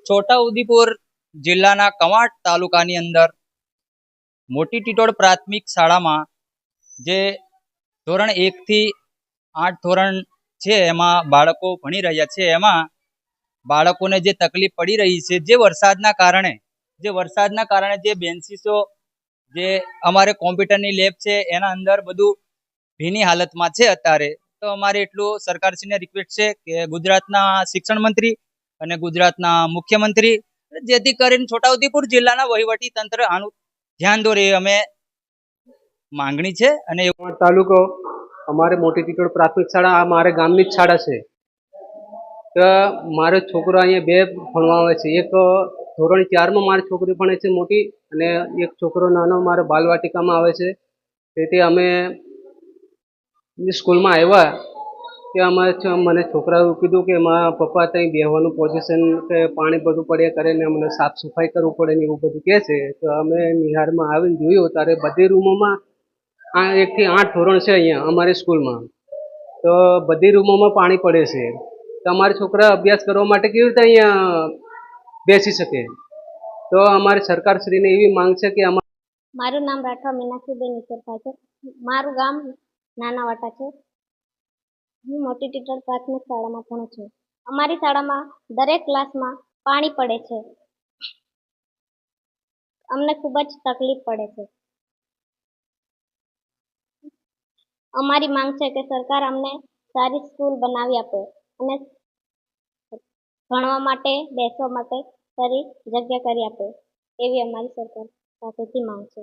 છોટાઉદેપુર જિલ્લાના કવાંટ તાલુકાની અંદર મોટી ટીટોળ પ્રાથમિક શાળામાં જે ધોરણ 1 થી 8 ધોરણ છે એમાં બાળકો ભણી રહ્યા છે. એમાં બાળકોને જે તકલીફ પડી રહી છે વરસાદના કારણે જે બેન્ચીસો જે અમારે કોમ્પ્યુટરની લેબ છે એના અંદર બધું ભીની હાલતમાં છે અત્યારે. તો અમારે એટલું સરકારશ્રીને રિક્વેસ્ટ છે કે ગુજરાતના શિક્ષણ મંત્રી અને ગુજરાતના મુખ્યમંત્રી જેથી કરીને છોટાઉદેપુર જિલ્લાના વહીવટી તંત્ર આનું ધ્યાન દોરે અમે માંગણી છે. અને તાલુકો અમારે મોટી ટીટોળ પ્રાથમિક શાળા આ મારે ગામની જ શાળા છે. તો મારો છોકરો અહીંયા બે ભણવા આવે છે. એક ધોરણ 4માં મારી છોકરી ભણે છે મોટી, અને એક છોકરો નાનો મારો બાલવાટિકામાં આવે છે. તેથી અમે સ્કૂલમાં આવ્યા ત્યાં મને છોકરાએ કીધું કે મારા પપ્પા ત્યાં બેહવાનું પોઝિશન કે પાણી બધું પડ્યા કરે ને અમને સાફ સફાઈ કરવું પડે ને એવું બધું કહે છે. તો અમે નિહારમાં આવીને જોયું ત્યારે બધી રૂમોમાં 1 થી 8 ધોરણ છે અહીંયા અમારી સ્કૂલમાં, તો બધી રૂમોમાં પાણી પડે છે. તો અમારા છોકરા અભ્યાસ કરવા માટે કેવી રીતે અહીંયા બેસી શકે? તો અમારી સરકારશ્રીને એવી માંગ છે કે મારું નામ રાઠવા મીનાક્ષીબેન ઈશ્વરભાઈ છે. મારું ગામ નાનાવાટા છે. હું મોટી ટીટોળ પ્રાથમિક શાળામાં ભણું છું. અમારી શાળામાં દરેક ક્લાસમાં પાણી પડે છે. અમને ખૂબ જ તકલીફ પડે છે. અમારી માંગ છે કે સરકાર અમને સારી સ્કૂલ બનાવી આપે અને ભણવા માટે બેસવા માટે સારી જગ્યા કરી આપે એવી અમારી સરકાર પાસેથી માંગ છે.